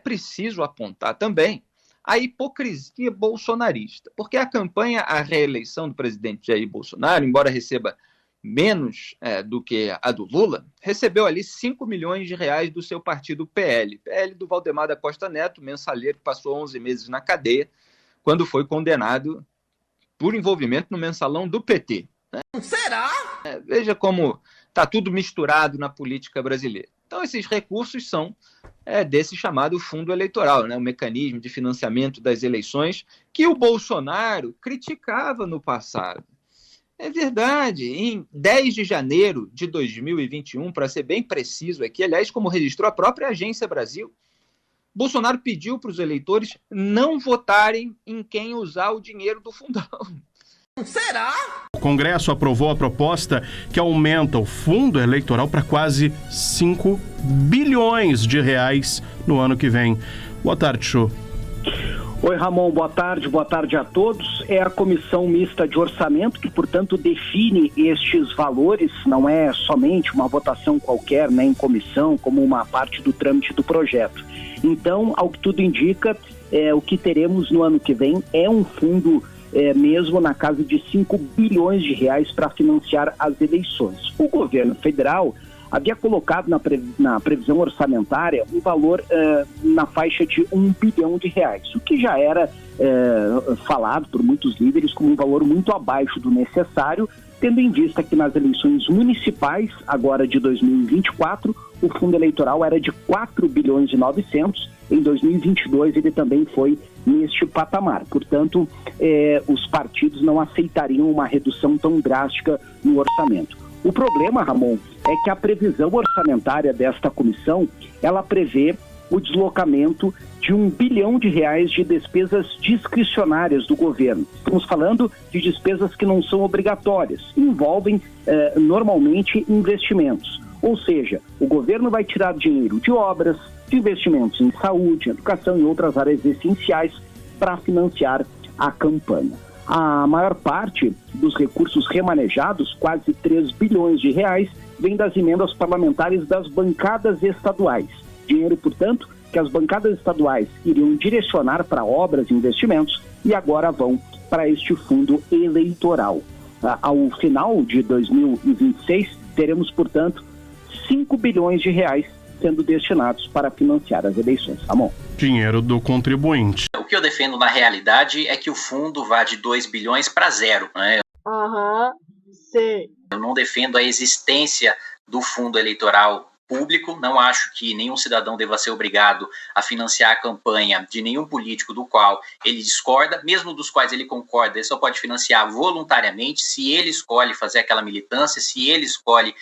preciso apontar também a hipocrisia bolsonarista, porque a campanha à reeleição do presidente Jair Bolsonaro, embora receba menos do que a do Lula, recebeu ali 5 milhões de reais do seu partido PL do Valdemar da Costa Neto, mensalheiro que passou 11 meses na cadeia, quando foi condenado por envolvimento no mensalão do PT. Será? Veja como está tudo misturado na política brasileira. Então, esses recursos são desse chamado fundo eleitoral, o mecanismo de financiamento das eleições que o Bolsonaro criticava no passado. É verdade, em 10 de janeiro de 2021, para ser bem preciso aqui, aliás, como registrou a própria Agência Brasil, Bolsonaro pediu para os eleitores não votarem em quem usar o dinheiro do fundão. Será? O Congresso aprovou a proposta que aumenta o fundo eleitoral para quase 5 bilhões de reais no ano que vem. Boa tarde, Chu. Oi, Ramon, boa tarde a todos. É a Comissão Mista de Orçamento que, portanto, define estes valores, não é somente uma votação qualquer, em comissão, como uma parte do trâmite do projeto. Então, ao que tudo indica, o que teremos no ano que vem é um fundo mesmo na casa de 5 bilhões de reais para financiar as eleições. O governo federal havia colocado na previsão orçamentária um valor na faixa de 1 bilhão de reais, o que já era falado por muitos líderes como um valor muito abaixo do necessário, tendo em vista que nas eleições municipais, agora de 2024, o fundo eleitoral era de 4 bilhões e 900, em 2022 ele também foi neste patamar. Portanto, os partidos não aceitariam uma redução tão drástica no orçamento. O problema, Ramon, é que a previsão orçamentária desta comissão, ela prevê o deslocamento de 1 bilhão de reais de despesas discricionárias do governo. Estamos falando de despesas que não são obrigatórias, envolvem normalmente investimentos. Ou seja, o governo vai tirar dinheiro de obras, de investimentos em saúde, educação e outras áreas essenciais para financiar a campanha. A maior parte dos recursos remanejados, quase 3 bilhões de reais, vem das emendas parlamentares das bancadas estaduais. Dinheiro, portanto, que as bancadas estaduais iriam direcionar para obras e investimentos e agora vão para este fundo eleitoral. Ao final de 2026, teremos, portanto, 5 bilhões de reais sendo destinados para financiar as eleições. Ramon. Dinheiro do contribuinte. O que eu defendo na realidade é que o fundo vá de 2 bilhões para zero. Sim. Eu não defendo a existência do fundo eleitoral público, não acho que nenhum cidadão deva ser obrigado a financiar a campanha de nenhum político do qual ele discorda, mesmo dos quais ele concorda, ele só pode financiar voluntariamente se ele escolhe fazer aquela militância, se ele escolhe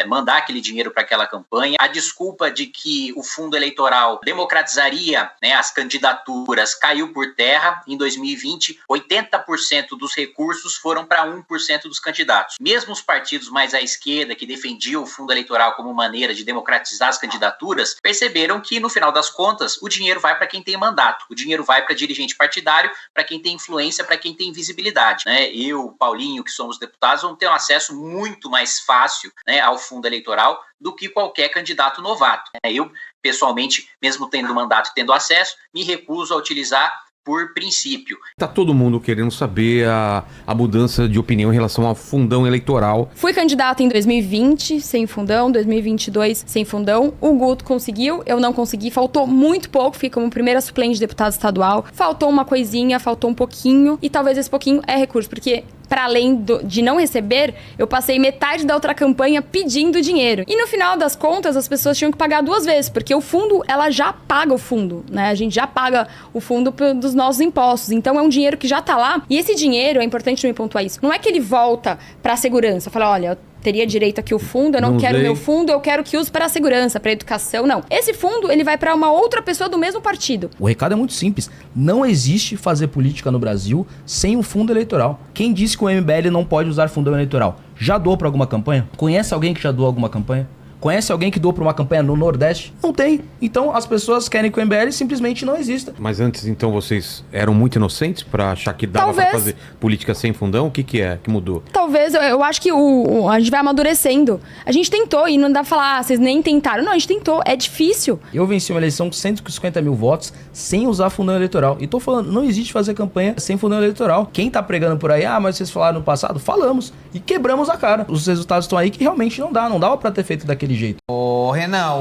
mandar aquele dinheiro para aquela campanha. A desculpa de que o fundo eleitoral democratizaria as candidaturas caiu por terra. Em 2020, 80% dos recursos foram para 1% dos candidatos. Mesmo os partidos mais à esquerda, que defendiam o fundo eleitoral como maneira de democratizar as candidaturas, perceberam que, no final das contas, o dinheiro vai para quem tem mandato, o dinheiro vai para dirigente partidário, para quem tem influência, para quem tem visibilidade. Eu, Paulinho, que somos deputados, vamos ter um acesso muito mais fácil ao fundo eleitoral do que qualquer candidato novato. Eu, pessoalmente, mesmo tendo mandato e tendo acesso, me recuso a utilizar por princípio. Tá todo mundo querendo saber a mudança de opinião em relação ao fundão eleitoral. Fui candidato em 2020 sem fundão, 2022 sem fundão. O Guto conseguiu, eu não consegui. Faltou muito pouco, fiquei como primeira suplente de deputado estadual. Faltou uma coisinha, faltou um pouquinho. E talvez esse pouquinho é recurso, porque para além de não receber, eu passei metade da outra campanha pedindo dinheiro. E no final das contas, as pessoas tinham que pagar 2 vezes, porque o fundo, ela já paga o fundo, A gente já paga o fundo dos nossos impostos. Então é um dinheiro que já tá lá. E esse dinheiro, é importante me pontuar isso, não é que ele volta para a segurança. Fala, olha, eu teria direito aqui o fundo, eu não quero o meu fundo, eu quero que use para a segurança, para a educação, não. Esse fundo, ele vai para uma outra pessoa do mesmo partido. O recado é muito simples. Não existe fazer política no Brasil sem um fundo eleitoral. Quem disse que o MBL não pode usar fundão eleitoral? Já doou para alguma campanha? Conhece alguém que já doou alguma campanha? Conhece alguém que doou pra uma campanha no Nordeste? Não tem. Então as pessoas querem que o MBL simplesmente não exista. Mas antes, então, vocês eram muito inocentes pra achar que dava pra fazer política sem fundão? O que é que mudou? Talvez, eu acho que a gente vai amadurecendo. A gente tentou e não dá pra falar, vocês nem tentaram. Não, a gente tentou, é difícil. Eu venci uma eleição com 150 mil votos sem usar fundão eleitoral. E tô falando, não existe fazer campanha sem fundão eleitoral. Quem tá pregando por aí, mas vocês falaram no passado? Falamos. E quebramos a cara. Os resultados estão aí que realmente não dava pra ter feito daquele jeito. Ô, Renan,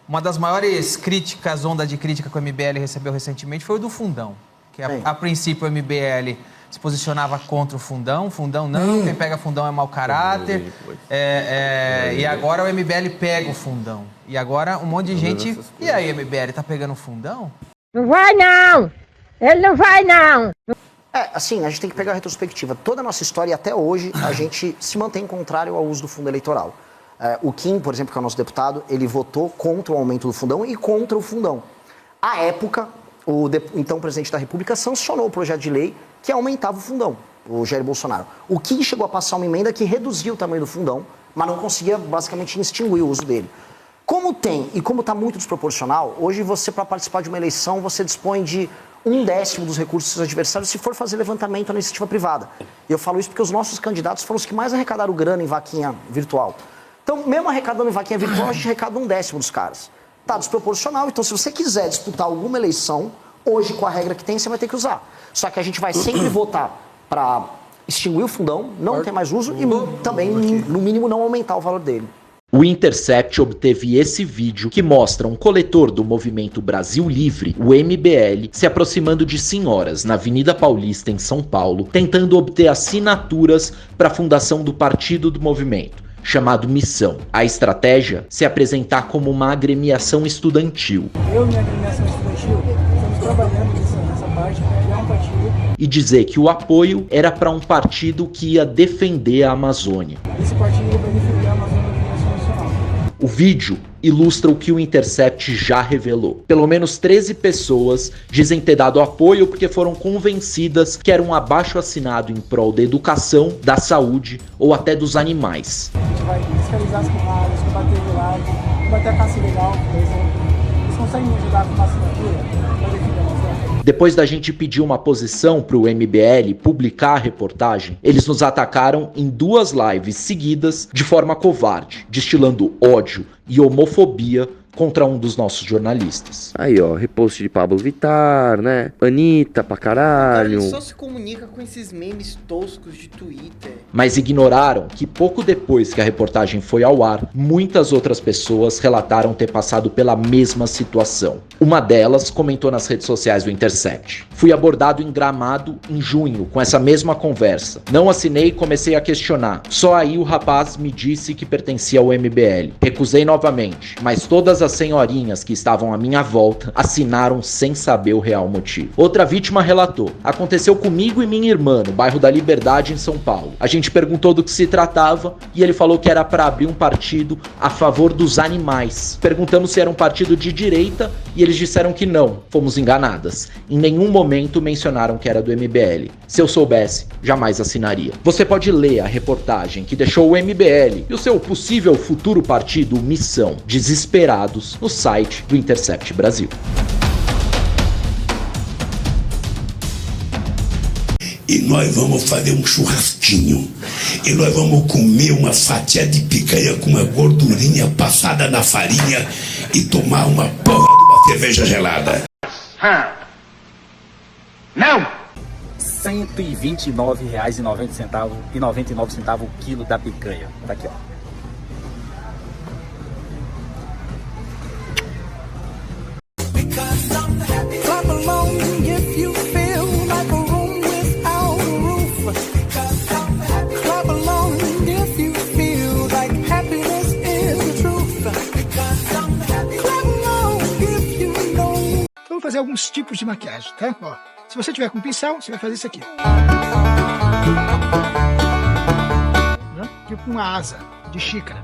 uma das maiores críticas, onda de crítica que o MBL recebeu recentemente foi o do fundão. Que a princípio o MBL se posicionava contra o fundão não, quem pega fundão é mau caráter. E agora o MBL pega o fundão. E agora um monte de gente... E aí, MBL, tá pegando o fundão? Não vai não! Ele não vai não! Assim, a gente tem que pegar a retrospectiva. Toda a nossa história e até hoje a gente se mantém contrário ao uso do fundo eleitoral. O Kim, por exemplo, que é o nosso deputado, ele votou contra o aumento do fundão e contra o fundão. À época, o então presidente da República sancionou o projeto de lei que aumentava o fundão, o Jair Bolsonaro. O Kim chegou a passar uma emenda que reduzia o tamanho do fundão, mas não conseguia basicamente extinguir o uso dele. Como tem e como está muito desproporcional, hoje você, para participar de uma eleição, você dispõe de 1/10 dos recursos dos seus adversários se for fazer levantamento na iniciativa privada. E eu falo isso porque os nossos candidatos foram os que mais arrecadaram grana em vaquinha virtual. Então, mesmo arrecadando em vaquinha virtual, a gente arrecada 1/10 dos caras. Tá desproporcional, então se você quiser disputar alguma eleição, hoje com a regra que tem, você vai ter que usar. Só que a gente vai sempre votar para extinguir o fundão, não ter mais uso e também, no mínimo, não aumentar o valor dele. O Intercept obteve esse vídeo que mostra um coletor do movimento Brasil Livre, o MBL, se aproximando de senhoras na Avenida Paulista, em São Paulo, tentando obter assinaturas para a fundação do partido do movimento, chamado Missão. A estratégia, se apresentar como uma agremiação estudantil. Eu e minha agremiação estudantil estamos trabalhando nessa parte, criar um partido. E dizer que o apoio era para um partido que ia defender a Amazônia. Esse partido vai defender a Amazônia. O vídeo ilustra o que o Intercept já revelou. Pelo menos 13 pessoas dizem ter dado apoio porque foram convencidas que era um abaixo-assinado em prol da educação, da saúde ou até dos animais. A gente vai fiscalizar as queimadas, combater violagem, combater a caça ilegal, por exemplo. Eles conseguem ajudar com uma assinatura para defender a Amazônia. Depois da gente pedir uma posição para o MBL publicar a reportagem, eles nos atacaram em 2 lives seguidas de forma covarde, destilando ódio e homofobia contra um dos nossos jornalistas. Aí, ó, repost de Pablo Vittar, né? Anitta pra caralho. Ele só se comunica com esses memes toscos de Twitter. Mas ignoraram que pouco depois que a reportagem foi ao ar, muitas outras pessoas relataram ter passado pela mesma situação. Uma delas comentou nas redes sociais do Intercept: fui abordado em Gramado em junho com essa mesma conversa. Não assinei e comecei a questionar. Só aí o rapaz me disse que pertencia ao MBL. Recusei novamente, mas todas as senhorinhas que estavam à minha volta assinaram sem saber o real motivo. Outra vítima relatou: aconteceu comigo e minha irmã no bairro da Liberdade, em São Paulo. A gente perguntou do que se tratava e ele falou que era para abrir um partido a favor dos animais. Perguntamos se era um partido de direita e eles disseram que não. Fomos enganadas. Em nenhum momento mencionaram que era do MBL. Se eu soubesse, jamais assinaria. Você pode ler a reportagem que deixou o MBL e o seu possível futuro partido Missão desesperados no site do Intercept Brasil. E nós vamos fazer um churrasquinho. E nós vamos comer uma fatia de picanha com uma gordurinha passada na farinha e tomar uma porra de uma cerveja gelada. Não! R$ 129,99 o quilo da picanha. Tá aqui, ó. Vamos fazer alguns tipos de maquiagem, tá? Ó, se você tiver com pincel, você vai fazer isso aqui. Tipo uma asa de xícara.